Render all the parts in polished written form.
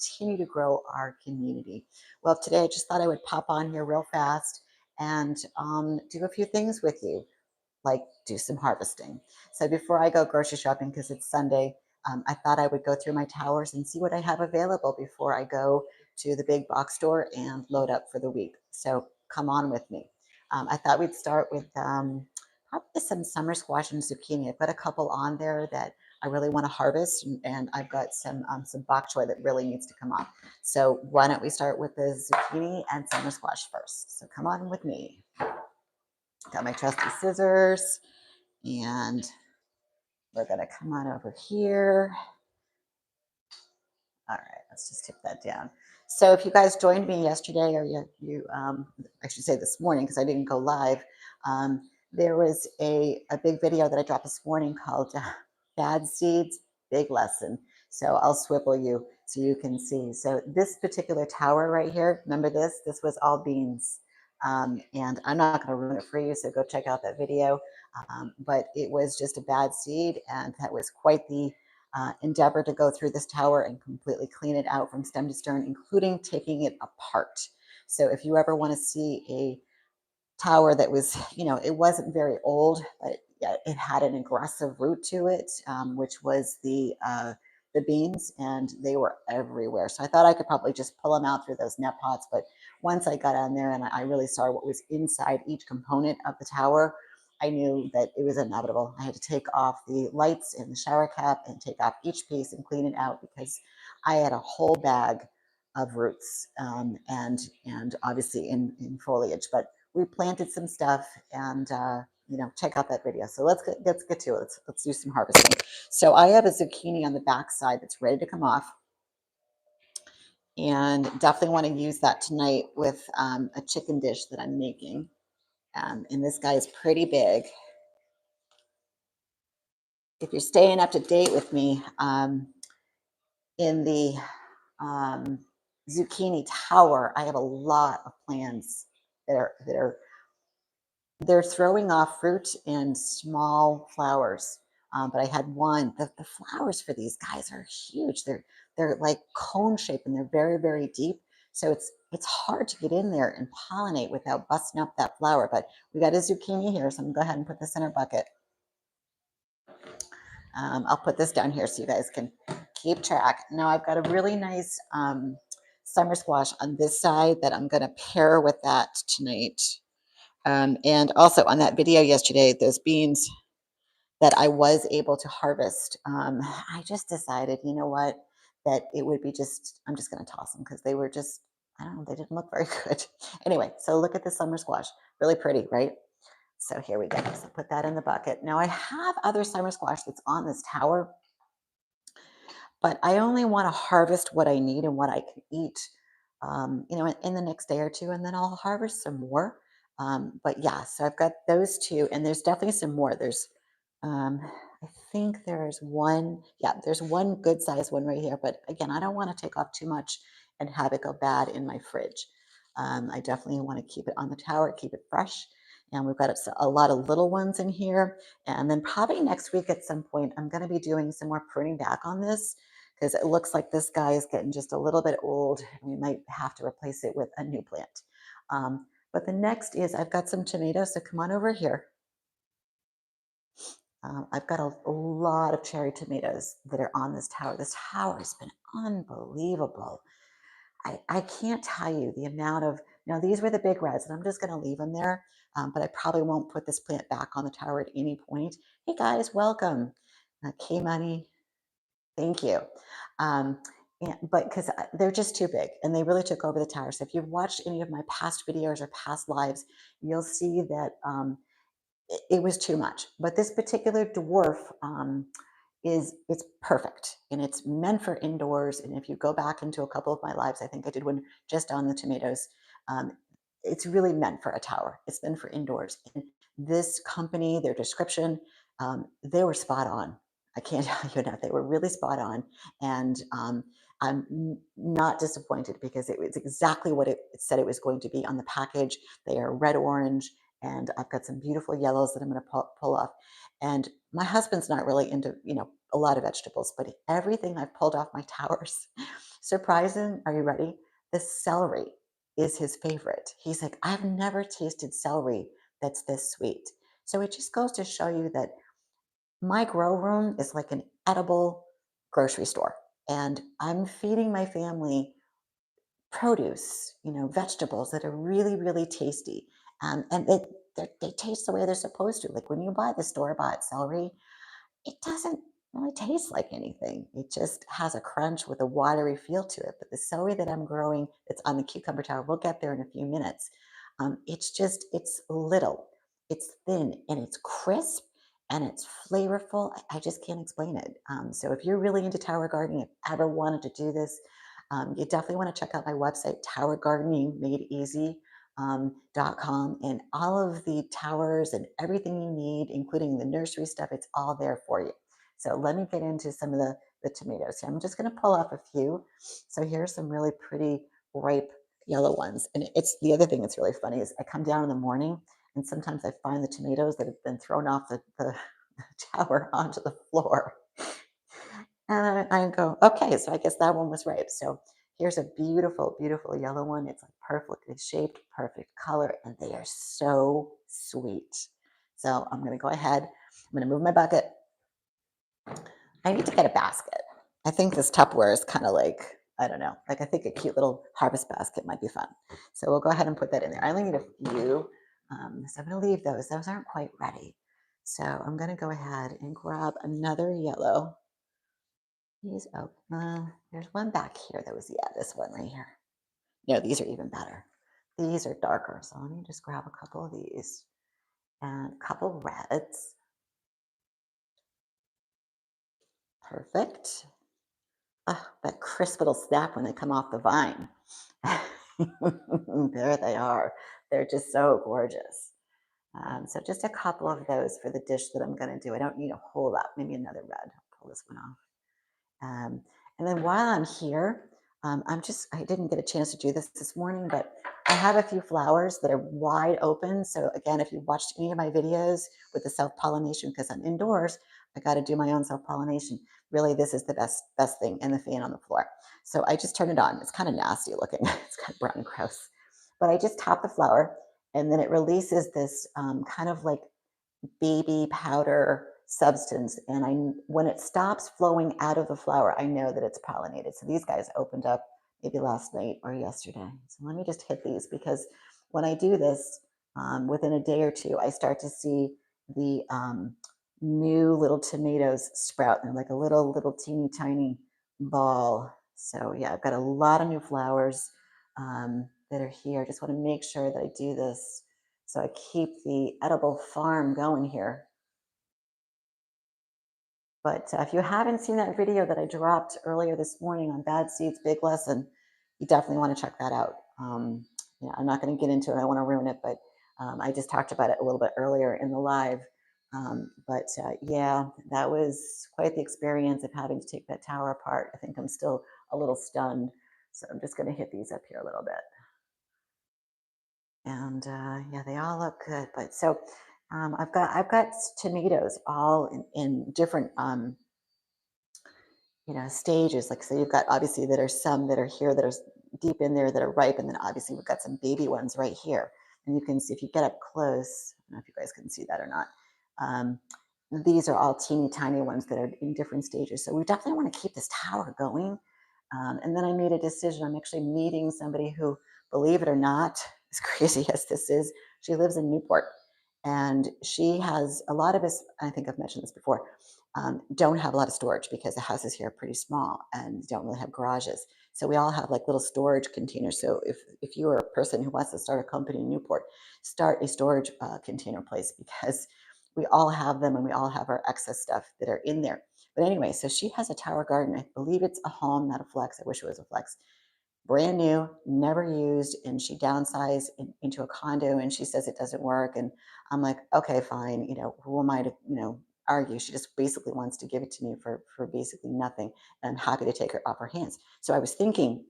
continue to grow our community. Well, today I just thought I would pop on here real fast and do a few things with you, like do some harvesting. So before I go grocery shopping, because it's Sunday, I thought I would go through my towers and see what I have available before I go to the big box store and load up for the week. So come on with me. I thought we'd start with probably some summer squash and zucchini. I've got a couple on there that I really want to harvest, and I've got some bok choy that really needs to come off. So why don't we start with the zucchini and summer squash first? So come on with me. Got my trusty scissors, and we're going to come on over here. All right, let's just tip that down. So if you guys joined me yesterday, or I should say this morning, because I didn't go live, there was a big video that I dropped this morning called Bad Seeds, Big Lesson. So I'll swivel you so you can see. So this particular tower right here, remember this? This was all beans. And I'm not going to ruin it for you, so go check out that video. But it was just a bad seed, and that was quite the endeavor to go through this tower and completely clean it out from stem to stern, including taking it apart. So if you ever want to see a tower that was, it wasn't very old, but it had an aggressive root to it, which was the beans, and they were everywhere. So I thought I could probably just pull them out through those net pots. But once I got on there and I really saw what was inside each component of the tower, I knew that it was inevitable. I had to take off the lights and the shower cap and take off each piece and clean it out, because I had a whole bag of roots, and obviously in foliage. But we planted some stuff, and check out that video. So let's get to it. Let's do some harvesting. So I have a zucchini on the back side that's ready to come off, and definitely want to use that tonight with a chicken dish that I'm making. And this guy is pretty big. If you're staying up to date with me, in the zucchini tower, I have a lot of plants they're throwing off fruit and small flowers. But I had one. The flowers for these guys are huge. They're like cone shaped, and they're very, very deep. So it's hard to get in there and pollinate without busting up that flower. But we got a zucchini here, so I'm gonna go ahead and put this in our bucket. I'll put this down here so you guys can keep track. Now I've got a really nice summer squash on this side that I'm going to pair with that tonight. And also on that video yesterday, those beans that I was able to harvest, I just decided, you know what, that it would be I'm just going to toss them, because they were just, I don't know, they didn't look very good. Anyway, so look at the summer squash. Really pretty, right? So here we go. So put that in the bucket. Now I have other summer squash that's on this tower, but I only want to harvest what I need and what I can eat, in the next day or two, and then I'll harvest some more. But yeah, so I've got those two, and there's definitely some more. I think there's one, yeah, there's one good size one right here. But again, I don't want to take off too much and have it go bad in my fridge. I definitely want to keep it on the tower, keep it fresh. And we've got a lot of little ones in here. And then probably next week at some point, I'm going to be doing some more pruning back on this, because it looks like this guy is getting just a little bit old. We might have to replace it with a new plant. But the next is I've got some tomatoes, so come on over here. I've got a lot of cherry tomatoes that are on this tower. This tower has been unbelievable. I can't tell you the amount of, these were the big reds, and I'm just going to leave them there. But I probably won't put this plant back on the tower at any point. Hey guys, welcome. K-Money, thank you. But because they're just too big, and they really took over the tower. So if you've watched any of my past videos or past lives, you'll see that it was too much. But this particular dwarf it's perfect, and it's meant for indoors. And if you go back into a couple of my lives, I think I did one just on the tomatoes. It's really meant for a tower. It's meant for indoors. And this company, their description, they were spot on. I can't tell you that. They were really spot on. And I'm not disappointed, because it was exactly what it said it was going to be on the package. They are red orange, and I've got some beautiful yellows that I'm going to pull off. And my husband's not really into, a lot of vegetables, but everything I've pulled off my towers. Surprising, are you ready? The celery is his favorite. He's like, I've never tasted celery that's this sweet. So it just goes to show you that my grow room is like an edible grocery store. And I'm feeding my family produce, vegetables that are really, really tasty. And they taste the way they're supposed to. Like when you buy the store-bought celery, it doesn't really taste like anything. It just has a crunch with a watery feel to it. But the celery that I'm growing, it's on the cucumber tower, we'll get there in a few minutes. It's little, it's thin, and it's crisp, and it's flavorful. I just can't explain it. So if you're really into tower gardening, if you ever wanted to do this, you definitely want to check out my website, Tower Gardening Made Easy. .com, and all of the towers and everything you need, including the nursery stuff, it's all there for you. So let me get into some of the tomatoes here. I'm just going to pull off a few. So here's some really pretty ripe yellow ones. And it's the other thing that's really funny is I come down in the morning and sometimes I find the tomatoes that have been thrown off the tower onto the floor. And I go, okay, so I guess that one was ripe. So here's a beautiful, beautiful yellow one. It's like perfectly shaped, perfect color, and they are so sweet. So I'm going to go ahead. I'm going to move my bucket. I need to get a basket. I think this Tupperware is kind of like, I don't know, like I think a cute little harvest basket might be fun. So we'll go ahead and put that in there. I only need a few. So I'm going to leave those. Those aren't quite ready. So I'm going to go ahead and grab another yellow. There's one back here that was, yeah, this one right here. No, these are even better. These are darker. So let me just grab a couple of these and a couple reds. Perfect. Oh, that crisp little snap when they come off the vine. There they are. They're just so gorgeous. So just a couple of those for the dish that I'm going to do. I don't need a whole lot, maybe another red. I'll pull this one off. And then while I'm here, I didn't get a chance to do this morning, but I have a few flowers that are wide open. So again, if you watched any of my videos with the self-pollination, because I'm indoors, I got to do my own self-pollination. Really, this is the best thing, and the fan on the floor. So I just turn it on. It's kind of nasty looking. It's kind of brown and gross. But I just top the flower, and then it releases this kind of like baby powder substance. And when it stops flowing out of the flower, I know that it's pollinated. So these guys opened up maybe last night or yesterday. So let me just hit these because when I do this, within a day or two, I start to see the new little tomatoes sprout. They're like a little teeny tiny ball. So yeah, I've got a lot of new flowers that are here. I just want to make sure that I do this so I keep the edible farm going here. But if you haven't seen that video that I dropped earlier this morning on Bad Seeds, Big Lesson, you definitely want to check that out. Yeah, I'm not going to get into it. I don't want to ruin it, but I just talked about it a little bit earlier in the live. Yeah, that was quite the experience of having to take that tower apart. I think I'm still a little stunned. So I'm just going to hit these up here a little bit. And yeah, they all look good. But so I've got tomatoes all in different stages. Like so, you've got obviously that are some that are here that are deep in there that are ripe, and then obviously we've got some baby ones right here. And you can see if you get up close. I don't know if you guys can see that or not. Um, these are all teeny tiny ones that are in different stages. So we definitely want to keep this tower going. And then I made a decision. I'm actually meeting somebody who, believe it or not, as crazy as this is, she lives in Newport. And she has a lot of us, I think I've mentioned this before, don't have a lot of storage because the houses here are pretty small and don't really have garages. So we all have like little storage containers. So if you are a person who wants to start a company in Newport, start a storage container place because we all have them and we all have our excess stuff that are in there. But anyway, so she has a tower garden. I believe it's a home, not a flex. I wish it was a flex. Brand new, never used, and she downsized into a condo, and she says it doesn't work. And I'm like, okay, fine. Who am I to, argue? She just basically wants to give it to me for basically nothing. And I'm happy to take her off her hands. So I was thinking,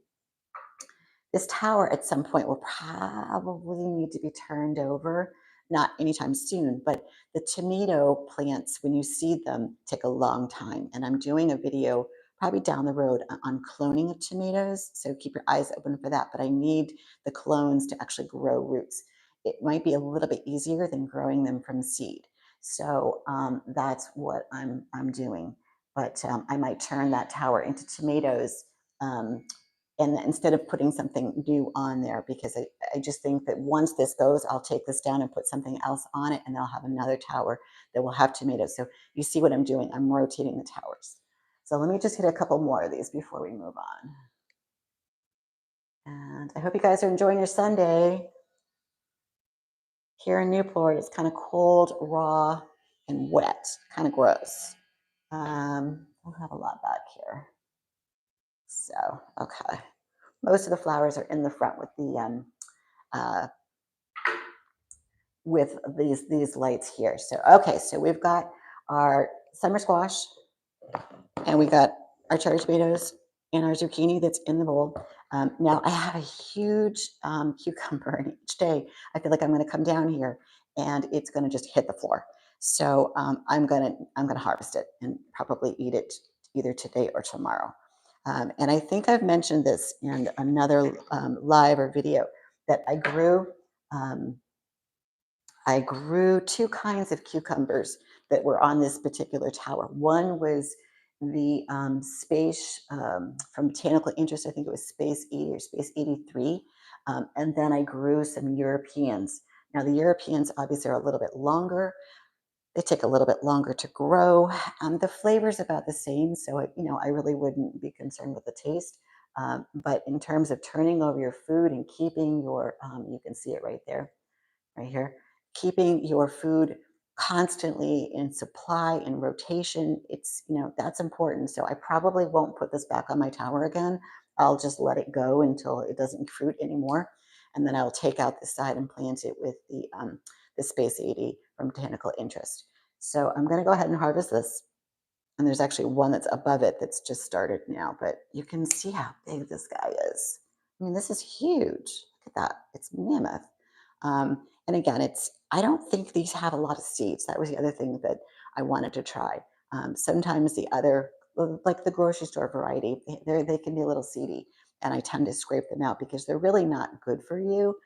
this tower at some point will probably need to be turned over not anytime soon, but the tomato plants, when you seed them, take a long time. And I'm doing a video probably down the road on cloning of tomatoes. So keep your eyes open for that. But I need the clones to actually grow roots. It might be a little bit easier than growing them from seed. So that's what I'm doing. But I might turn that tower into tomatoes, um, and instead of putting something new on there, because I just think that once this goes, I'll take this down and put something else on it, and they'll have another tower that will have tomatoes. So you see what I'm doing? I'm rotating the towers. So let me just hit a couple more of these before we move on. And I hope you guys are enjoying your Sunday. Here in Newport, it's kind of cold, raw, and wet, kind of gross. I'll have a lot back here. So, okay. Most of the flowers are in the front uh, with these lights here. So, okay, so we've got our summer squash, and we got our cherry tomatoes and our zucchini that's in the bowl. Now I have a huge cucumber, and each day I feel like I'm going to come down here and it's going to just hit the floor. So I'm gonna harvest it and probably eat it either today or tomorrow. And I think I've mentioned this in another live or video that Um, I grew two kinds of cucumbers that were on this particular tower. One was the space from botanical interest. I think it was space 80 or space 83. And then I grew some Europeans. Now the Europeans obviously are a little bit longer. They take a little bit longer to grow. The flavor's about the same, so I really wouldn't be concerned with the taste. But in terms of turning over your food and keeping your, you can see it right here, keeping your food constantly in supply and rotation, that's important. So I probably won't put this back on my tower again. I'll just let it go until it doesn't fruit anymore. And then I'll take out the side and plant it with the Space 80 from Botanical Interest. So I'm going to go ahead and harvest this. And there's actually one that's above it that's just started now, but you can see how big this guy is. I mean, this is huge. Look at that. It's mammoth. And again, I don't think these have a lot of seeds. That was the other thing that I wanted to try. Sometimes the other, like the grocery store variety, they can be a little seedy, and I tend to scrape them out because they're really not good for you.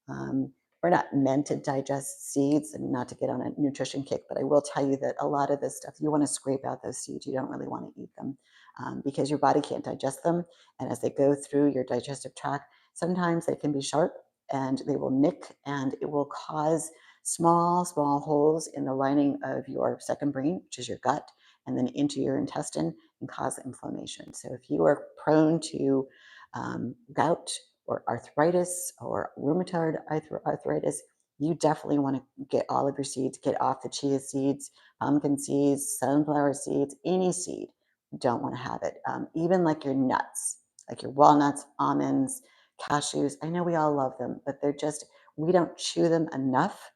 Um, we're not meant to digest seeds, and not to get on a nutrition kick, but I will tell you that a lot of this stuff, you want to scrape out those seeds. You don't really want to eat them because your body can't digest them. And as they go through your digestive tract, sometimes they can be sharp and they will nick, and it will cause small, small holes in the lining of your second brain, which is your gut, and then into your intestine, and cause inflammation. So if you are prone to gout or arthritis or rheumatoid arthritis, you definitely want to get all of your seeds, get off the chia seeds, pumpkin seeds, sunflower seeds, any seed. You don't want to have it. Even like your nuts, like your walnuts, almonds, cashews. I know we all love them, but we don't chew them enough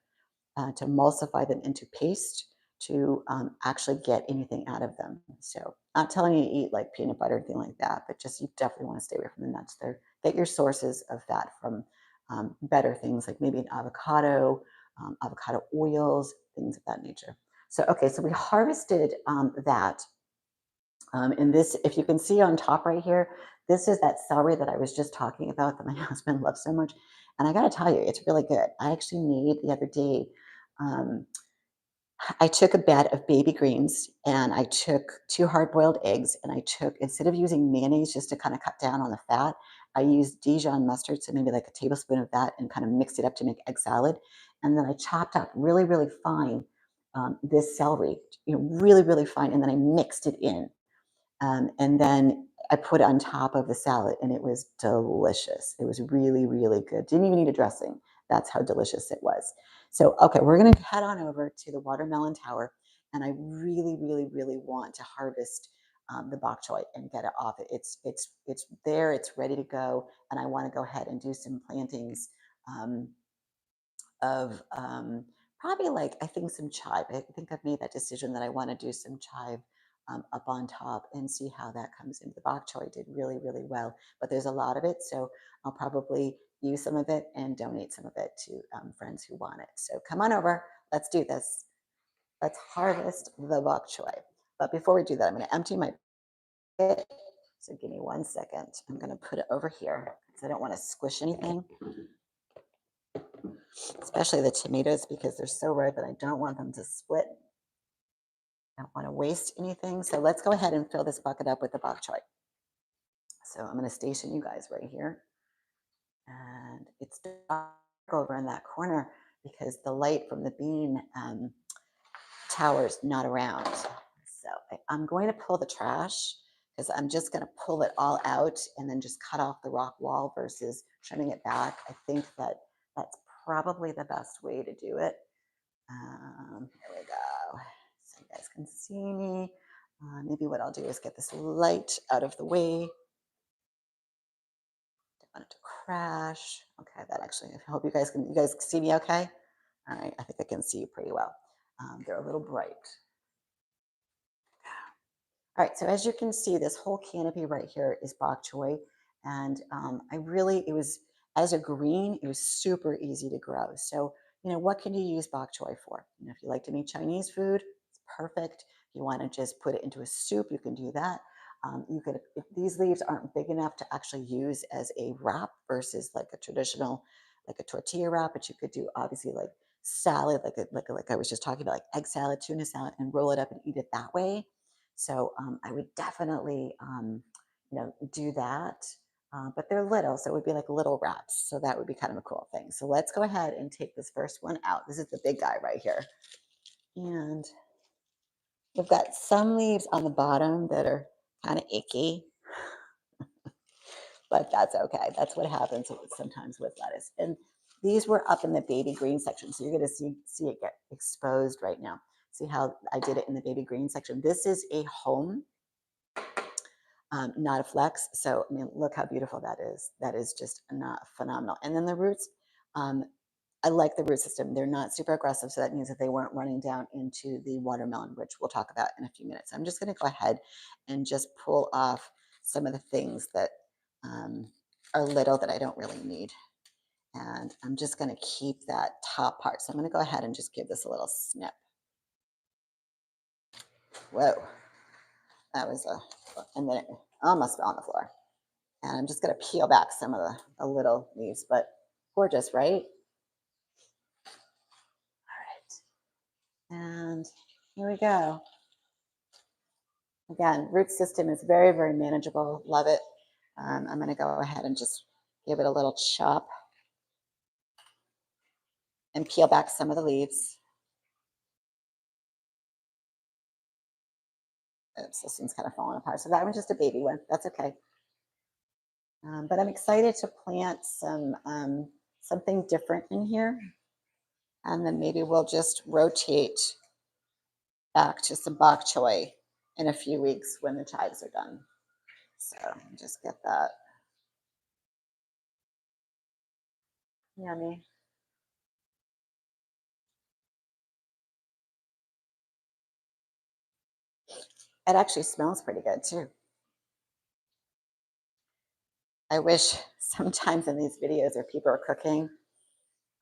to emulsify them into paste to actually get anything out of them. So, not telling you to eat like peanut butter or anything like that, but just you definitely want to stay away from the nuts. There, get your sources of fat from better things like maybe an avocado oils, things of that nature. So, okay, so we harvested that. And this, if you can see on top right here, this is that celery that I was just talking about that my husband loves so much. And I got to tell you, it's really good. I actually made the other day. Um, I took a bed of baby greens, and I took two hard boiled eggs, and instead of using mayonnaise just to kind of cut down on the fat, I used Dijon mustard, so maybe like a tablespoon of that, and kind of mixed it up to make egg salad. And then I chopped up really, really fine this celery, really, really fine, and then I mixed it in. And then I put it on top of the salad, and it was delicious. It was really, really good. Didn't even need a dressing. That's how delicious it was. So, okay, we're going to head on over to the watermelon tower, and I really, really, really want to harvest the bok choy and get it off. It's there. It's ready to go, and I want to go ahead and do some plantings. Of probably like I think some chive. I think I've made that decision that I want to do some chive up on top and see how that comes in. The bok choy did really, really well, but there's a lot of it, so I'll probably use some of it and donate some of it to friends who want it. So come on over. Let's do this. Let's harvest the bok choy. But before we do that, I'm going to empty my bucket. So give me 1 second. I'm going to put it over here because I don't want to squish anything, especially the tomatoes because they're so ripe and I don't want them to split. I don't want to waste anything. So let's go ahead and fill this bucket up with the bok choy. So I'm going to station you guys right here. And it's dark over in that corner because the light from the bean tower's not around. So I'm going to pull the trash because I'm just going to pull it all out and then just cut off the rock wall versus trimming it back. I think that that's probably the best way to do it. Here we go. So you guys can see me. Maybe what I'll do is get this light out of the way. Don't want it to crash. Okay, that actually, I hope you guys see me okay? All right, I think I can see you pretty well. They're a little bright. All right, so as you can see, this whole canopy right here is bok choy. And it was, as a green, it was super easy to grow. So, what can you use bok choy for? If you like to make Chinese food, it's perfect. If you want to just put it into a soup, you can do that. If these leaves aren't big enough to actually use as a wrap versus like a traditional, like a tortilla wrap, but you could do obviously like salad, like I was just talking about, like egg salad, tuna salad, and roll it up and eat it that way. So I would definitely, do that. But they're little, so it would be like little wraps. So that would be kind of a cool thing. So let's go ahead and take this first one out. This is the big guy right here. And we've got some leaves on the bottom that are kind of icky, but that's okay. That's what happens sometimes with lettuce. And these were up in the baby green section. So you're going to see it get exposed right now. See how I did it in the baby green section? This is a home. Not a flex. So, I mean, look how beautiful that is. That is just not phenomenal. And then the roots, I like the root system. They're not super aggressive. So that means that they weren't running down into the watermelon, which we'll talk about in a few minutes. I'm just going to go ahead and just pull off some of the things that are little that I don't really need. And I'm just going to keep that top part. So I'm going to go ahead and just give this a little snip. Whoa. That was and then it almost fell on the floor. And I'm just going to peel back some of the little leaves, but gorgeous, right? All right. And here we go. Again, root system is very, very manageable. Love it. I'm going to go ahead and just give it a little chop and peel back some of the leaves. Oops, this one's kind of falling apart. So that one's just a baby one. That's okay. But I'm excited to plant something different in here. And then maybe we'll just rotate back to some bok choy in a few weeks when the chives are done. So just get that. Yummy. It actually smells pretty good too. I wish sometimes in these videos where people are cooking,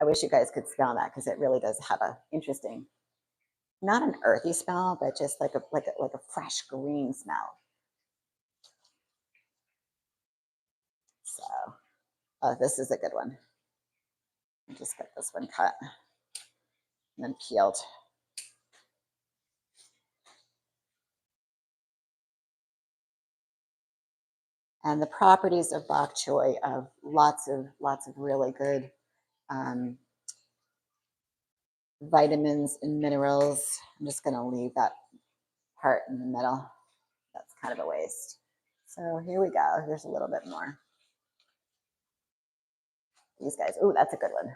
I wish you guys could smell that because it really does have a interesting, not an earthy smell, but just like a fresh green smell. So, this is a good one. Just get this one cut and then peeled. And the properties of bok choy of lots of really good vitamins and minerals. I'm just going to leave that part in the middle. That's kind of a waste. So here we go. Here's a little bit more. These guys. Ooh, that's a good one.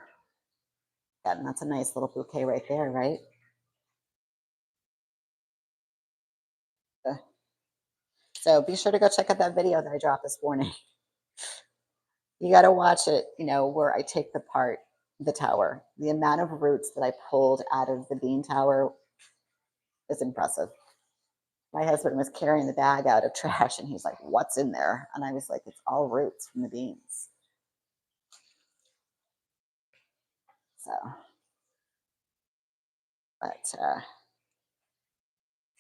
Yeah, and that's a nice little bouquet right there, right? So be sure to go check out that video that I dropped this morning. You got to watch it, where I take the tower. The amount of roots that I pulled out of the bean tower is impressive. My husband was carrying the bag out of trash and he's like, "What's in there?" And I was like, "It's all roots from the beans." So, but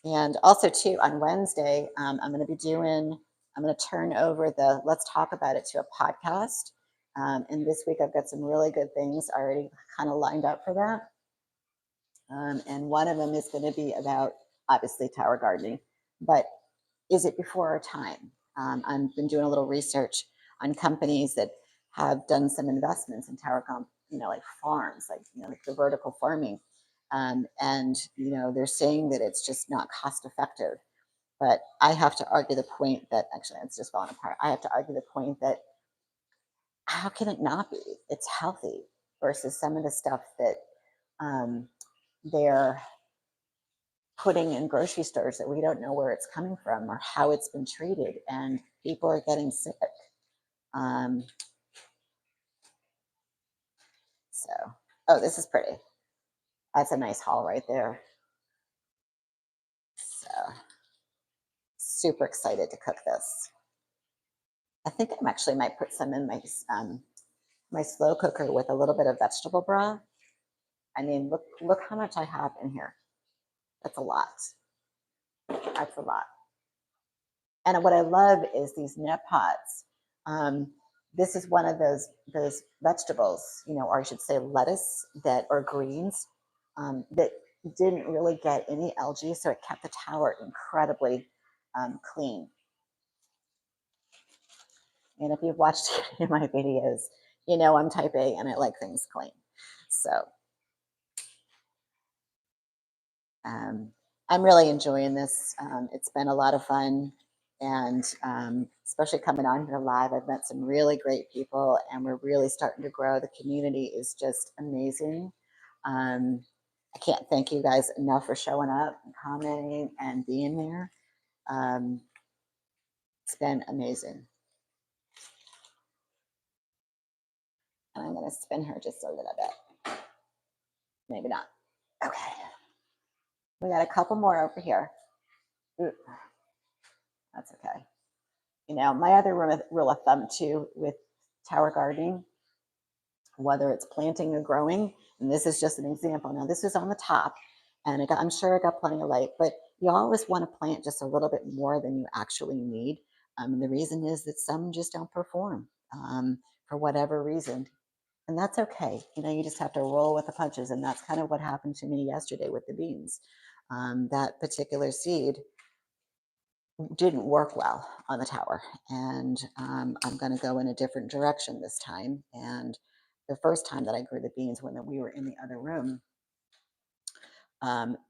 and also too on Wednesday, I'm going to be doing. I'm going to turn over the Let's Talk About It to a podcast. And this week I've got some really good things already kind of lined up for that. And one of them is going to be about obviously tower gardening, but is it before our time? I've been doing a little research on companies that have done some investments in tower, like farms, like the vertical farming, and they're saying that it's just not cost effective. But I have to argue the point that actually it's just falling apart. I have to argue the point that how can it not be? It's healthy versus some of the stuff that um, they're putting in grocery stores that we don't know where it's coming from or how it's been treated, and people are getting sick. Um, so, oh, this is pretty. That's a nice haul right there. So, super excited to cook this. I think I actually might put some in my slow cooker with a little bit of vegetable broth. I mean, look how much I have in here. That's a lot. That's a lot. And what I love is these net pots. This is one of those vegetables, or I should say lettuce that or greens that didn't really get any algae, so it kept the tower incredibly clean. And if you've watched any of my videos, I'm type A and I like things clean. So I'm really enjoying this. It's been a lot of fun. And especially coming on here live, I've met some really great people and we're really starting to grow. The community is just amazing. I can't thank you guys enough for showing up and commenting and being there. It's been amazing. And I'm going to spin her just a little bit. Maybe not. Okay. We got a couple more over here. Ooh, that's okay. My other rule of thumb too with tower gardening, whether it's planting or growing, and this is just an example. Now this is on the top, and I'm sure I got plenty of light, but you always want to plant just a little bit more than you actually need. And the reason is that some just don't perform for whatever reason. And that's okay. You just have to roll with the punches. And that's kind of what happened to me yesterday with the beans. That particular seed didn't work well on the tower. And I'm going to go in a different direction this time. And the first time that I grew the beans when we were in the other room,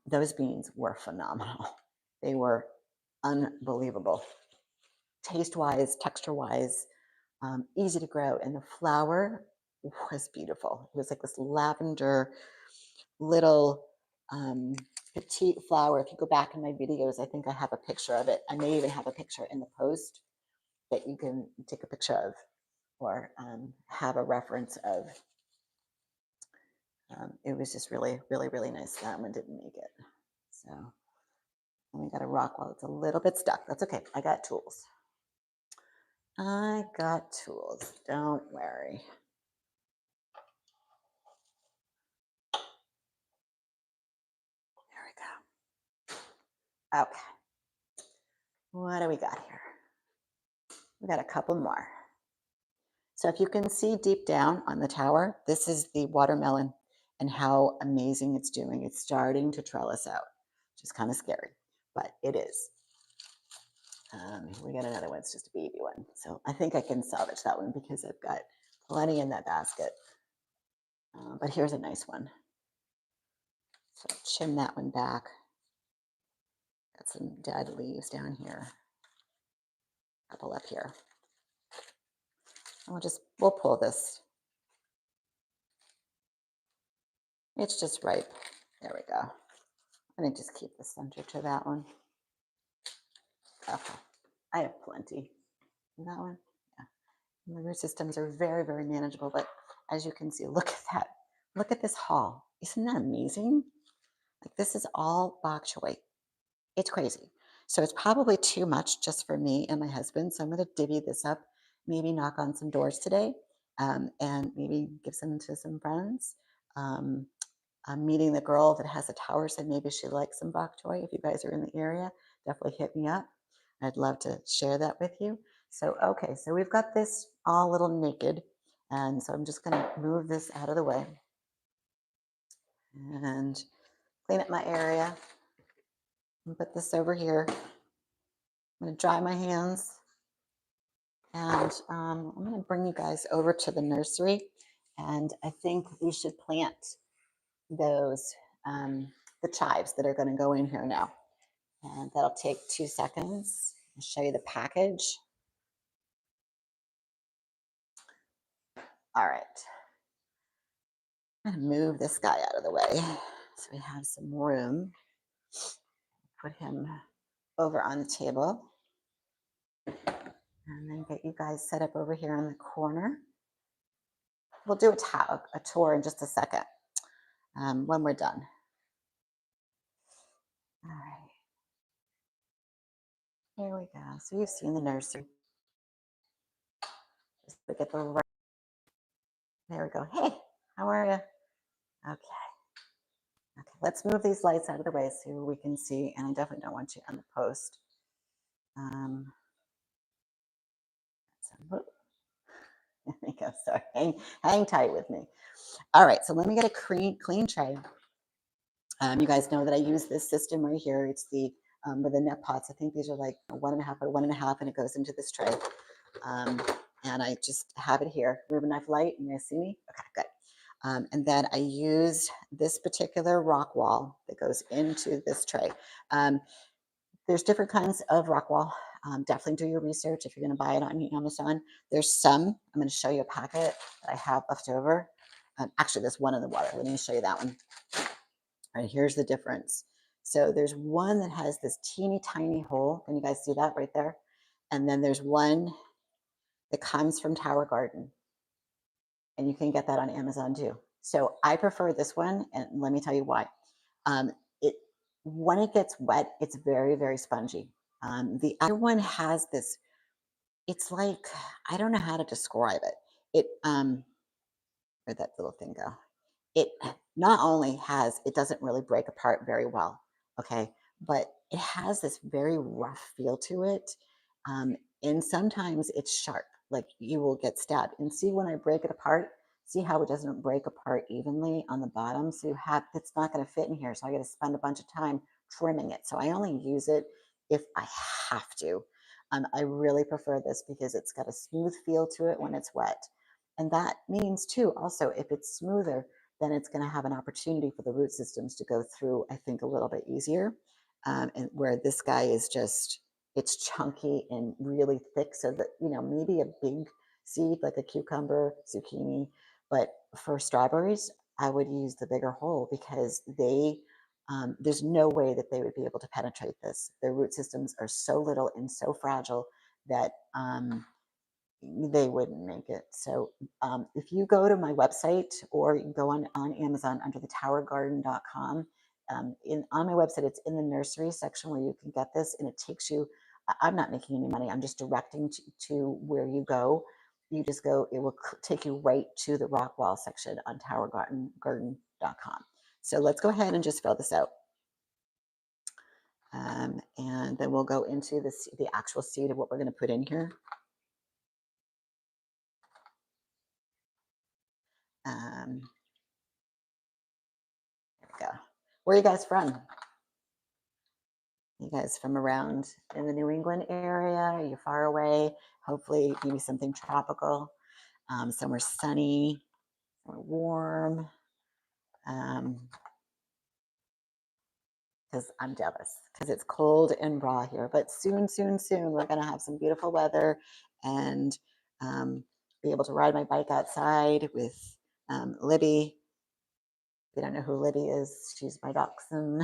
those beans were phenomenal. They were unbelievable. Taste-wise, texture-wise, easy to grow. And the flower was beautiful. It was like this lavender little petite flower. If you go back in my videos, I think I have a picture of it. I may even have a picture in the post that you can take a picture of or have a reference of. It was just really, really, really nice. That one didn't make it. So we got a rock while it's a little bit stuck. That's okay. I got tools. I got tools. Don't worry. There we go. Okay. What do we got here? We got a couple more. So if you can see deep down on the tower, this is the watermelon and how amazing it's doing. It's starting to trellis out, which is kind of scary, but it is. We got another one. It's just a baby one. So I think I can salvage that one because I've got plenty in that basket. But here's a nice one. So I'll trim that one back. Got some dead leaves down here. A couple up here. And we'll pull this. It's just ripe. There we go. Let me just keep the center to that one. Okay. I have plenty. That one, yeah. And the root systems are very, very manageable. But as you can see, look at that. Look at this haul. Isn't that amazing? Like this is all bok choy. It's crazy. So it's probably too much just for me and my husband. So I'm going to divvy this up, maybe knock on some doors today, and maybe give some to some friends. Um, I'm meeting the girl that has a tower, so maybe she likes some bok choy. If you guys are in the area, definitely hit me up. I'd love to share that with you. So, okay, so we've got this all a little naked. And so I'm just going to move this out of the way and clean up my area and put this over here. I'm going to dry my hands. And I'm going to bring you guys over to the nursery. And I think we should plant those, the chives that are going to go in here now. And that'll take 2 seconds. I'll show you the package. All right. I'm going to move this guy out of the way so we have some room. Put him over on the table. And then get you guys set up over here in the corner. We'll do a tour in just a second when we're done. All right. Here we go. So you've seen the nursery. Just look at the right. There we go. Hey, how are you? Okay. Okay, let's move these lights out of the way so we can see. And I definitely don't want you on the post. There we go. Sorry. Hang tight with me. All right. So let me get a clean tray. You guys know that I use this system right here. It's the with the net pots. I think these are like 1.5 by 1.5, and it goes into this tray. And I just have it here. We have a knife light. You guys see me? Okay, good. And then I use this particular rock wall that goes into this tray. There's different kinds of rock wall. Definitely do your research if you're going to buy it on Amazon. There's some. I'm going to show you a packet that I have left over. Actually, there's one in the water. Let me show you that one. All right, here's the difference. So there's one that has this teeny tiny hole. Can you guys see that right there? And then there's one that comes from towergarden. And you can get that on Amazon too. So I prefer this one, and let me tell you why. It when it gets wet, it's very, very spongy. The other one has this, it's like, I don't know how to describe it. Where'd that little thing go? It not only has, it doesn't really break apart very well, okay, but it has this very rough feel to it. And sometimes it's sharp, like you will get stabbed. And see when I break it apart, see how it doesn't break apart evenly on the bottom? So you have, it's not going to fit in here. So I got to spend a bunch of time trimming it. So I only use it if I have to. I really prefer this because it's got a smooth feel to it when it's wet. And that means too, also, if it's smoother, then it's going to have an opportunity for the root systems to go through, I think, a little bit easier. And where this guy is just, it's chunky and really thick. So that, you know, maybe a big seed like a cucumber, zucchini, but for strawberries, I would use the bigger hole because there's no way that they would be able to penetrate this. Their root systems are so little and so fragile that they wouldn't make it. So if you go to my website or you go on Amazon under the towergarden.com, on my website, it's in the nursery section where you can get this, and it takes you, I'm not making any money, I'm just directing to where you go. You just go, it will take you right to the rock wall section on towergarden.com. So let's go ahead and just fill this out. And then we'll go into the actual seed of what we're going to put in here. There we go. Where are you guys from? You guys from around in the New England area? Are you far away? Hopefully, maybe something tropical, somewhere sunny, somewhere warm. Because I'm jealous because it's cold and raw here. But soon, we're going to have some beautiful weather and be able to ride my bike outside with Libby. If you don't know who Libby is, she's my dachshund.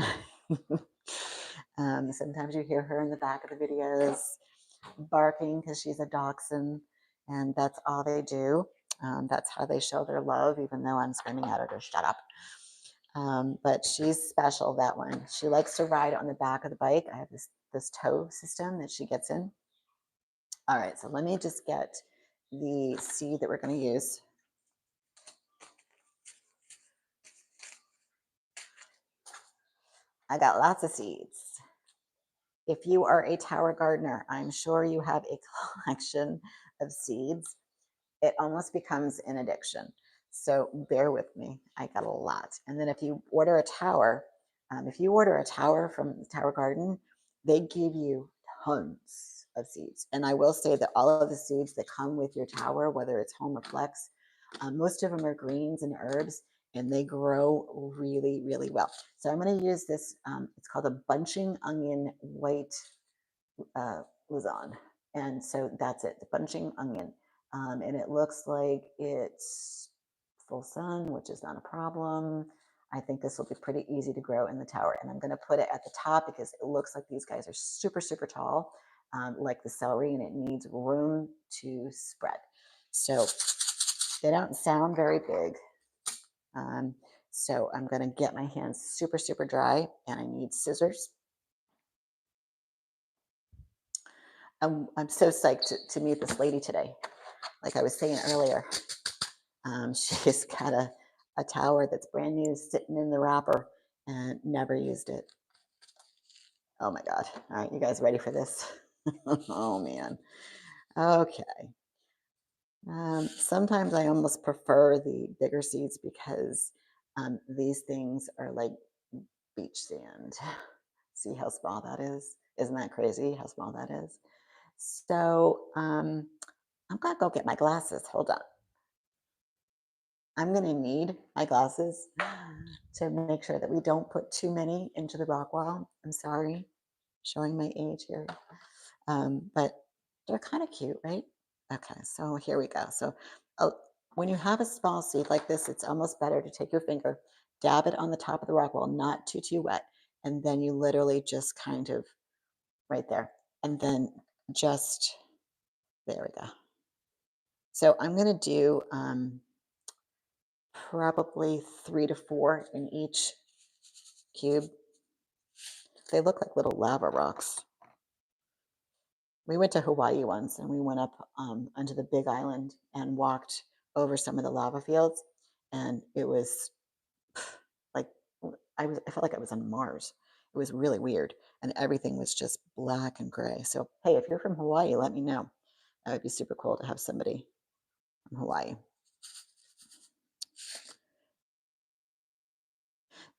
Sometimes you hear her in the back of the videos barking because she's a dachshund, and that's all they do. That's how they show their love, even though I'm screaming at her to shut up. But she's special, that one. She likes to ride on the back of the bike. I have this tow system that she gets in. All right, so let me just get the seed that we're going to use. I got lots of seeds. If you are a tower gardener, I'm sure you have a collection of seeds. It almost becomes an addiction. So bear with me. I got a lot. And then if you order a tower, if you order a tower from Tower Garden, they give you tons of seeds. And I will say that all of the seeds that come with your tower, whether it's home or flex, most of them are greens and herbs, and they grow really, really well. So I'm going to use this. It's called a bunching onion white Luzon. And so that's it, the bunching onion. And it looks like it's full sun, which is not a problem. I think this will be pretty easy to grow in the tower. And I'm going to put it at the top because it looks like these guys are super, super tall, like the celery, and it needs room to spread. So they don't sound very big. So I'm going to get my hands super, super dry, and I need scissors. I'm so psyched to meet this lady today. Like I was saying earlier, she's got a tower that's brand new sitting in the wrapper and never used it. Oh my God. All right, you guys ready for this? Oh man. Okay. Sometimes I almost prefer the bigger seeds because these things are like beach sand. See how small that is? Isn't that crazy how small that is? So I'm gonna go get my glasses. Hold on. I'm gonna need my glasses to make sure that we don't put too many into the rock wall. I'm sorry, showing my age here. But they're kind of cute, right? Okay, so here we go. So uh, when you have a small seed like this, it's almost better to take your finger, dab it on the top of the rock wall, not too wet, and then you literally just kind of right there, and then just there we go. So I'm gonna do probably 3 to 4 in each cube. They look like little lava rocks. We went to Hawaii once and we went up onto the big island and walked over some of the lava fields. And it was like, I felt like I was on Mars. It was really weird. And everything was just black and gray. So, hey, if you're from Hawaii, let me know. That would be super cool to have somebody from Hawaii.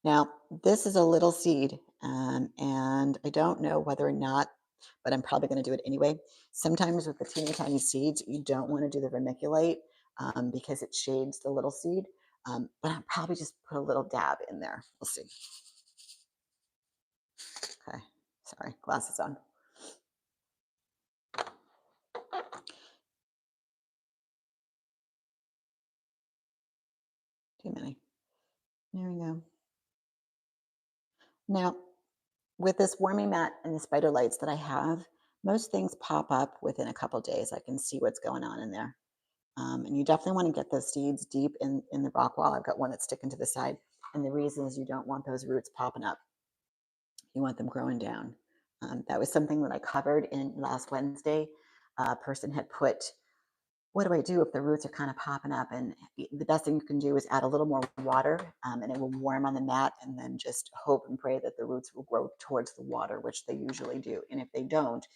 Now, this is a little seed, and I don't know whether or not, but I'm probably going to do it anyway. Sometimes with the teeny tiny seeds, you don't want to do the vermiculite because it shades the little seed, but I'll probably just put a little dab in there. We'll see. Okay, sorry, glasses on. Too many. There we go. Now, with this warming mat and the spider lights that I have, most things pop up within a couple days. I can see what's going on in there. And you definitely want to get those seeds deep in the rock wall. I've got one that's sticking to the side. And the reason is you don't want those roots popping up. You want them growing down. That was something that I covered in last Wednesday. A person had put, what do I do if the roots are kind of popping up? And the best thing you can do is add a little more water and it will warm on the mat, and then just hope and pray that the roots will grow towards the water, which they usually do. And if they don't,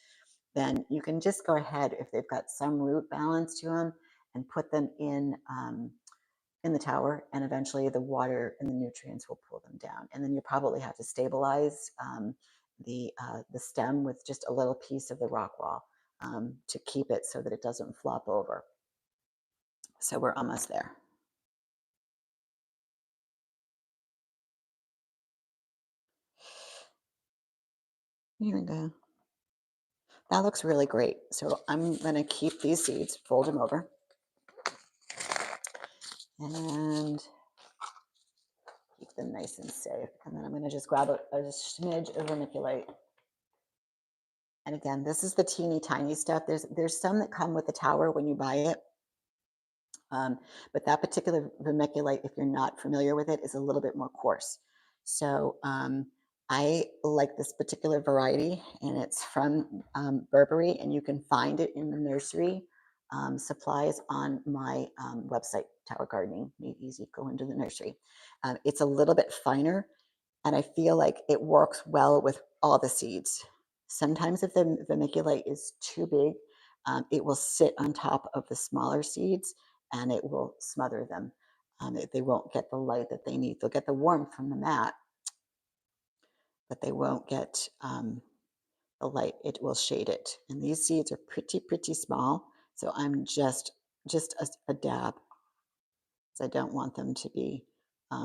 then you can just go ahead, if they've got some root balance to them, and put them in the tower, and eventually the water and the nutrients will pull them down. And then you probably have to stabilize the stem with just a little piece of the rock wall to keep it so that it doesn't flop over. So we're almost there. Here we go. That looks really great. So I'm going to keep these seeds, fold them over, and keep them nice and safe. And then I'm going to just grab a smidge of vermiculite. And again, this is the teeny tiny stuff. There's some that come with the tower when you buy it. But that particular vermiculite, if you're not familiar with it, is a little bit more coarse. So I like this particular variety, and it's from Burberry, and you can find it in the nursery supplies on my website, Tower Gardening Made Easy. Go into the nursery. It's a little bit finer. And I feel like it works well with all the seeds. Sometimes if the vermiculite is too big, it will sit on top of the smaller seeds and it will smother them. They won't get the light that they need. They'll get the warmth from the mat, but they won't get the light. It will shade it. And these seeds are pretty small. So I'm just a dab, because I don't want them to be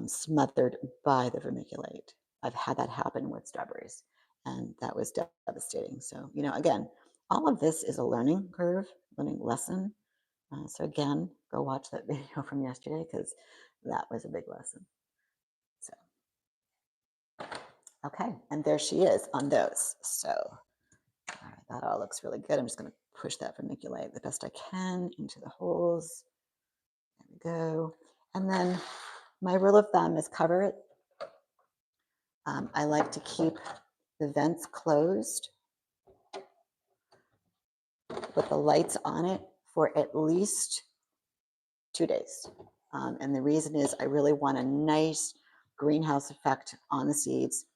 smothered by the vermiculite. I've had that happen with strawberries, and that was devastating. So, again, all of this is a learning curve, learning lesson. So again, go watch that video from yesterday, because that was a big lesson. So, okay, and there she is on those. So, all right, that all looks really good. I'm just going to push that vermiculite the best I can into the holes. There we go. And then my rule of thumb is cover it. I like to keep the vents closed with the lights on it for at least 2 days. And the reason is I really want a nice greenhouse effect on the seeds.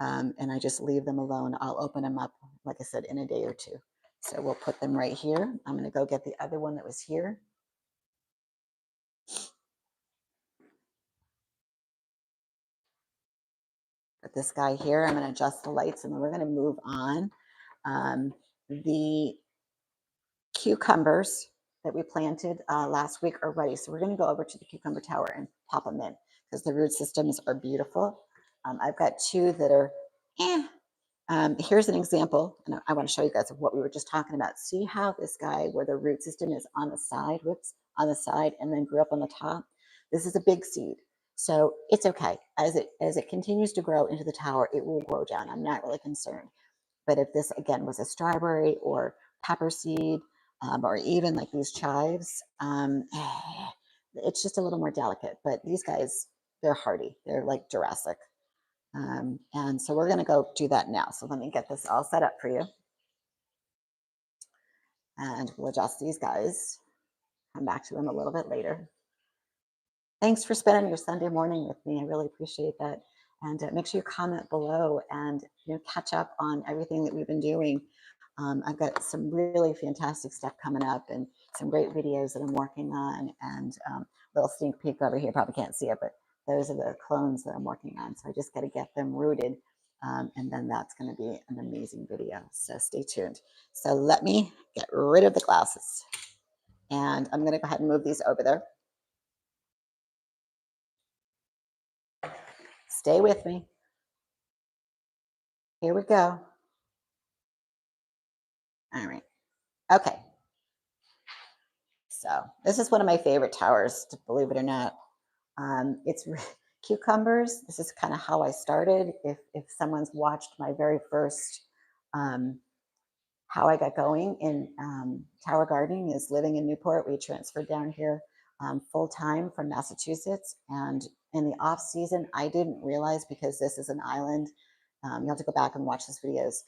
And I just leave them alone. I'll open them up, like I said, in a day or two. So we'll put them right here. I'm going to go get the other one that was here. Put this guy here. I'm going to adjust the lights, and then we're going to move on. The cucumbers that we planted last week are ready. So we're going to go over to the cucumber tower and pop them in, because the root systems are beautiful. I've got 2 that are, here's an example, and I want to show you guys of what we were just talking about. See how this guy, where the root system is on the side, on the side, and then grew up on the top? This is a big seed. So it's okay. As it continues to grow into the tower, it will grow down. I'm not really concerned. But if this, again, was a strawberry or pepper seed, or even like these chives, it's just a little more delicate. But these guys, they're hardy. They're like Jurassic. And so we're going to go do that now. So let me get this all set up for you. And we'll adjust these guys. Come back to them a little bit later. Thanks for spending your Sunday morning with me. I really appreciate that. And make sure you comment below and catch up on everything that we've been doing. I've got some really fantastic stuff coming up and some great videos that I'm working on, and a little sneak peek over here. Probably can't see it, but those are the clones that I'm working on. So I just got to get them rooted, and then that's going to be an amazing video. So stay tuned. So let me get rid of the glasses, and I'm going to go ahead and move these over there. Stay with me. Here we go. All right. Okay. So this is one of my favorite towers, believe it or not. It's cucumbers. This is kind of how I started. If someone's watched my very first how I got going in tower gardening, is living in Newport. We transferred down here full time from Massachusetts, and in the off season, I didn't realize, because this is an island. You have to go back and watch these videos.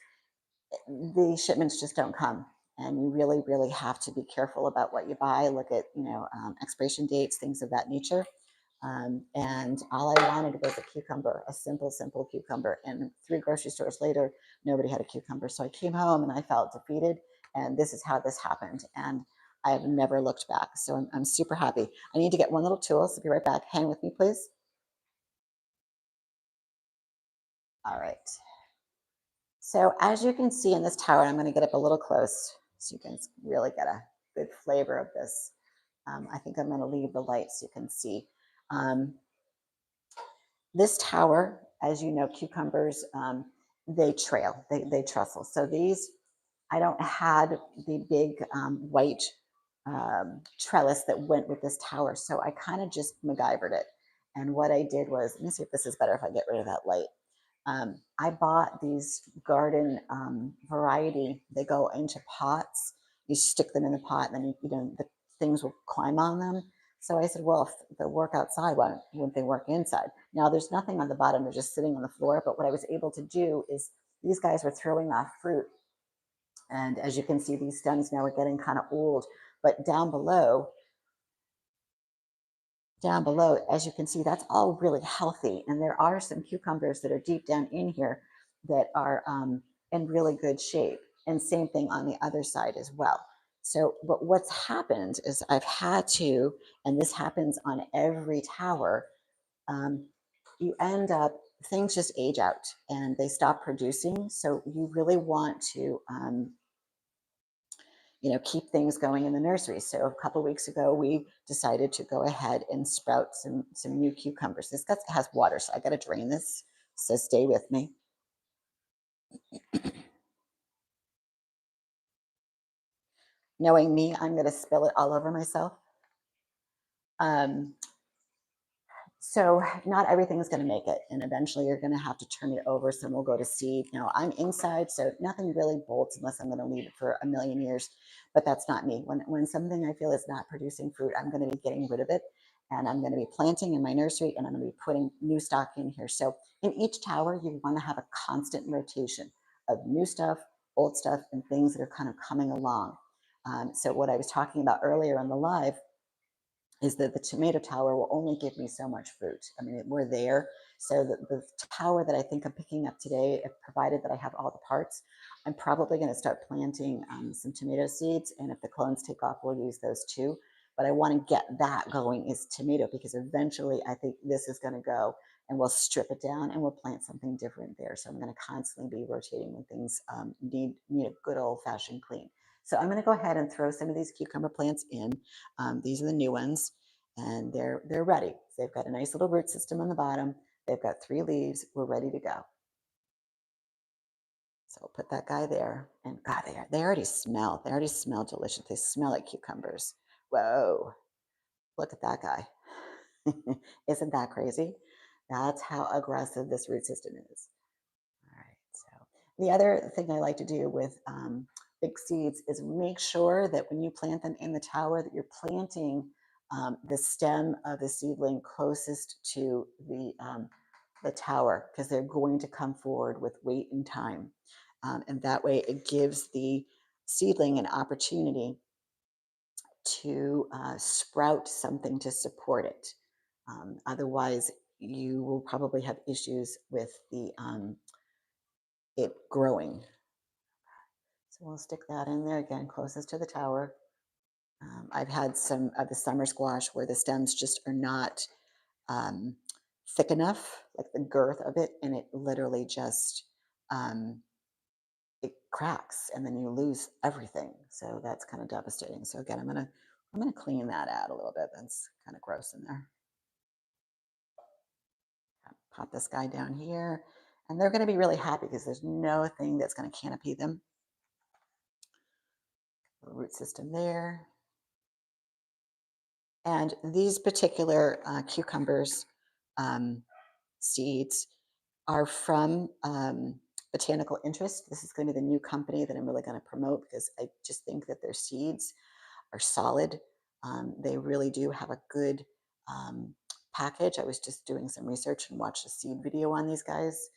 The shipments just don't come, and you really have to be careful about what you buy. Look at expiration dates, things of that nature. And all I wanted was a cucumber, a simple cucumber. And 3 grocery stores later, nobody had a cucumber. So I came home and I felt defeated. And this is how this happened. And I have never looked back. So I'm super happy. I need to get one little tool. So be right back. Hang with me, please. All right. So as you can see in this tower, I'm going to get up a little close so you can really get a good flavor of this. I think I'm going to leave the light so you can see. This tower, as you know, cucumbers, they trail, they trestle. So these, I don't had the big white trellis that went with this tower. So I kind of just MacGyvered it. And what I did was, let me see if this is better if I get rid of that light. I bought these garden variety. They go into pots. You stick them in the pot, and then the things will climb on them. So I said, well, if they work outside, why wouldn't they work inside? Now there's nothing on the bottom; they're just sitting on the floor. But what I was able to do is, these guys were throwing off fruit, and as you can see, these stems now are getting kind of old. But down below down below, as you can see, that's all really healthy. And there are some cucumbers that are deep down in here that are in really good shape. And same thing on the other side as well. So, but what's happened is I've had to, and this happens on every tower, um, you end up, things just age out and they stop producing. So you really want to, keep things going in the nursery. So a couple of weeks ago, we decided to go ahead and sprout some new cucumbers. This has water, so I got to drain this. So stay with me. Knowing me, I'm going to spill it all over myself. Um, So not everything is going to make it, and eventually you're going to have to turn it over. Some will go to seed. Now I'm inside, so nothing really bolts unless I'm going to leave it for a million years. But that's not me. When something I feel is not producing fruit, I'm going to be getting rid of it, and I'm going to be planting in my nursery, and I'm going to be putting new stock in here. So in each tower, you want to have a constant rotation of new stuff, old stuff, and things that are kind of coming along. So what I was talking about earlier on the live is that the tomato tower will only give me so much fruit. I mean, we're there. So the tower that I think I'm picking up today, provided that I have all the parts, I'm probably going to start planting some tomato seeds. And if the clones take off, we'll use those too. But I want to get that going is tomato, because eventually I think this is going to go and we'll strip it down and we'll plant something different there. So I'm going to constantly be rotating when things need a good old fashioned clean. So I'm going to go ahead and throw some of these cucumber plants in. These are the new ones, and they're ready. They've got a nice little root system on the bottom. They've got 3 leaves. We're ready to go. So I'll put that guy there. And God, they already smell. They already smell delicious. They smell like cucumbers. Whoa, look at that guy. Isn't that crazy? That's how aggressive this root system is. All right. So the other thing I like to do with big seeds is make sure that when you plant them in the tower, that you're planting the stem of the seedling closest to the tower, because they're going to come forward with weight and time. And that way it gives the seedling an opportunity to sprout something to support it. Otherwise, you will probably have issues with it growing. So we'll stick that in there again, closest to the tower. I've had some of the summer squash where the stems just are not um, thick enough, like the girth of it, and it literally just um, it cracks, and then you lose everything. So that's kind of devastating. So again, I'm gonna clean that out a little bit. That's kind of gross in there. Pop this guy down here, and they're going to be really happy because there's no thing that's going to canopy them. The root system there. And these particular cucumbers seeds are from Botanical Interest. This is going to be the new company that I'm really going to promote, because I just think that their seeds are solid. They really do have a good package. I was just doing some research and watched a seed video on these guys.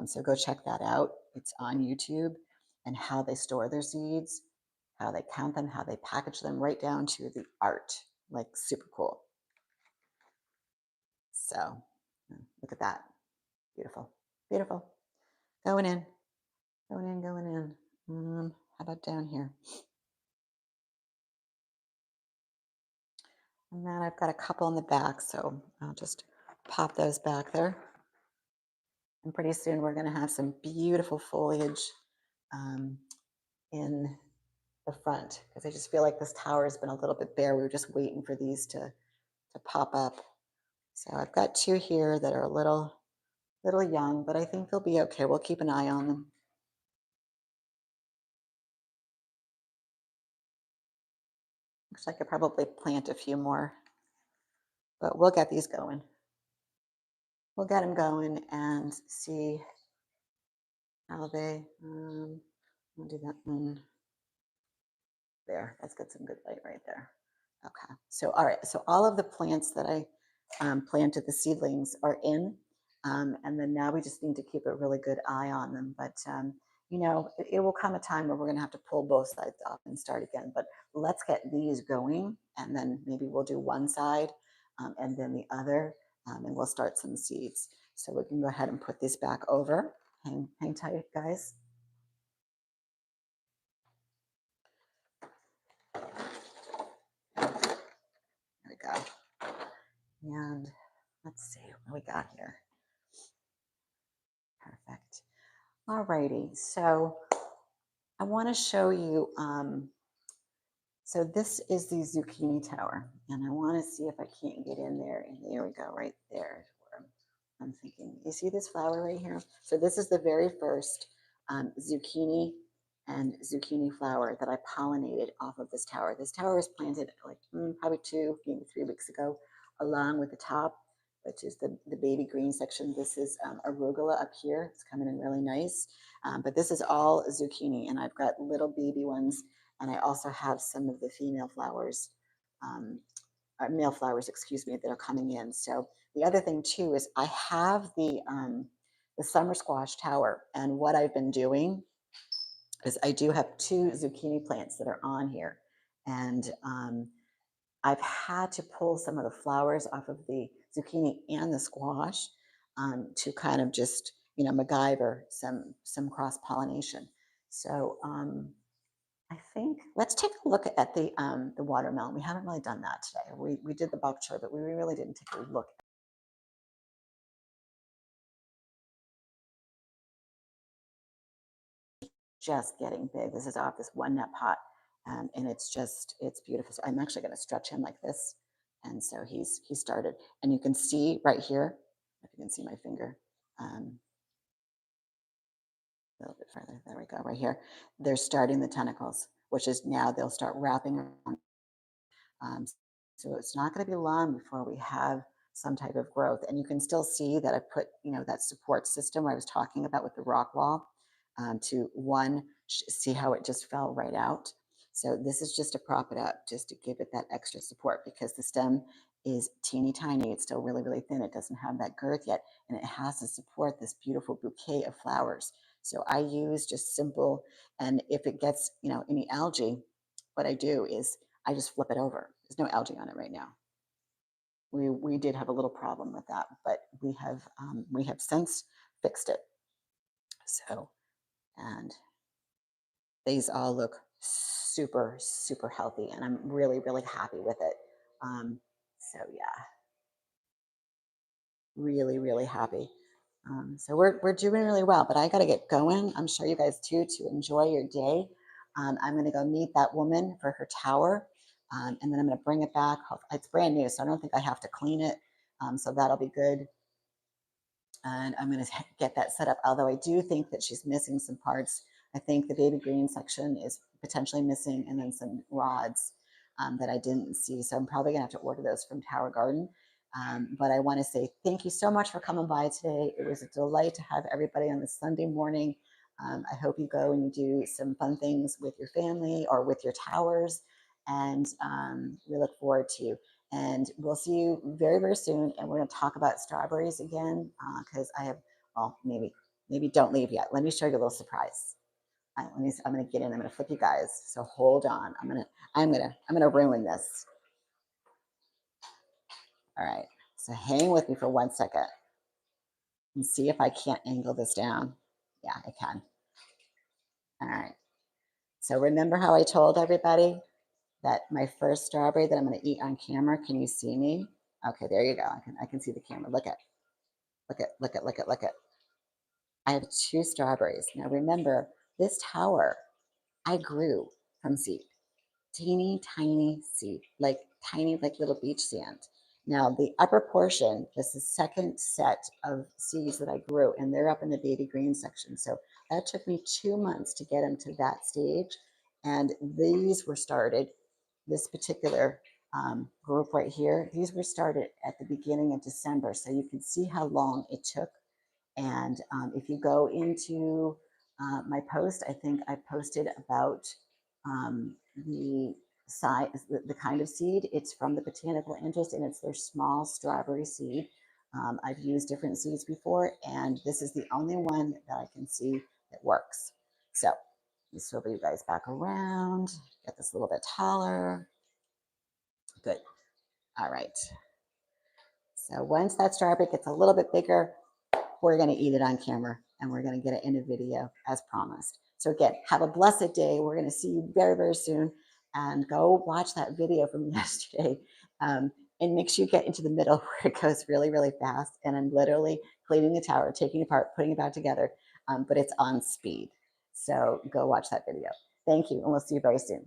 So go check that out. It's on YouTube, and how they store their seeds, how they count them, how they package them, right down to the art. Like, super cool. So look at that. Beautiful. Beautiful. Going in. Going in, going in. How about down here? And then I've got a couple in the back, so I'll just pop those back there. And pretty soon we're going to have some beautiful foliage in the front, because I just feel like this tower has been a little bit bare. We were just waiting for these to pop up. So I've got 2 here that are a little young, but I think they'll be okay. We'll keep an eye on them. Looks like I probably plant a few more, but we'll get these going. We'll get them going and see how they, I'll do that one there. That's got some good light right there. Okay, so all right, so all of the plants that I planted, the seedlings, are in, and then now we just need to keep a really good eye on them. But it will come a time where we're going to have to pull both sides off and start again. But let's get these going, and then maybe we'll do one side and then the other, and we'll start some seeds. So we can go ahead and put these back over. Hang tight, guys. There we go. And let's see what we got here. Perfect. All righty. So I want to show you. So this is the zucchini tower, and I want to see if I can't get in there. And there we go, right there. Where I'm thinking, you see this flower right here? So this is the very first zucchini and zucchini flower that I pollinated off of this tower. This tower was planted like probably 2, maybe 3 weeks ago, along with the top, which is the baby green section. This is arugula up here. It's coming in really nice. But this is all zucchini, and I've got little baby ones, and I also have some of the female flowers, male flowers, excuse me, that are coming in. So the other thing too is I have the summer squash tower, and what I've been doing is I do have 2 zucchini plants that are on here, and I've had to pull some of the flowers off of the zucchini and the squash to kind of just, MacGyver some cross pollination. So I think let's take a look at the watermelon. We haven't really done that today. We did the bok choy, but we really didn't take a look. Just getting big. This is off this one net pot, and it's beautiful. So I'm actually going to stretch him like this, and so he started. And you can see right here, if you can see my finger, a little bit further. There we go. Right here, they're starting the tentacles, which is now they'll start wrapping around. Um, so it's not going to be long before we have some type of growth. And you can still see that I put, that support system where I was talking about with the rock wall to see how it just fell right out. So this is just to prop it up, just to give it that extra support because the stem is teeny tiny. It's still really, really thin. It doesn't have that girth yet. And it has to support this beautiful bouquet of flowers. So I use just simple, and if it gets, any algae, what I do is I just flip it over. There's no algae on it right now. We did have a little problem with that, but we have since fixed it. So, and these all look super, super healthy, and I'm really, really happy with it. So yeah, really, really happy. So we're doing really well, but I got to get going. I'm sure you guys too to enjoy your day. I'm going to go meet that woman for her tower, and then I'm going to bring it back. It's brand new, so I don't think I have to clean it. So that'll be good. And I'm going to get that set up. Although I do think that she's missing some parts. I think the baby green section is potentially missing, and then some rods that I didn't see. So I'm probably going to have to order those from Tower Garden. But I want to say thank you so much for coming by today. It was a delight to have everybody on this Sunday morning. I hope you go and you do some fun things with your family or with your towers. And we look forward to. And we'll see you very, very soon. And we're going to talk about strawberries again because I have, well, maybe don't leave yet. Let me show you a little surprise. I'm going to get in. I'm going to flip you guys. So hold on. I'm going to ruin this. All right. So hang with me for 1 second and see if I can't angle this down. Yeah, I can. All right. So remember how I told everybody that my first strawberry that I'm going to eat on camera? Can you see me? Okay, there you go. I can see the camera. Look at. I have 2 strawberries. Now remember, this tower I grew from seed. Teeny tiny seed, like tiny, like little beach sand. Now the upper portion, this is second set of seeds that I grew, and they're up in the baby green section. So that took me 2 months to get them to that stage. And these were started, this particular group right here, these were started at the beginning of December. So you can see how long it took. And if you go into my post, I think I posted about the size, the kind of seed. It's from the Botanical Interest, and it's their small strawberry seed. I've used different seeds before, and this is the only one that I can see that works. So let me swivel you guys back around, get this a little bit taller. Good. All right. So once that strawberry gets a little bit bigger, we're going to eat it on camera and we're going to get it in a video as promised. So again, have a blessed day. We're going to see you very, very soon, and go watch that video from yesterday. And make sure you get into the middle where it goes really, really fast. And I'm literally cleaning the tower, taking it apart, putting it back together, but it's on speed. So go watch that video. Thank you, and we'll see you very soon.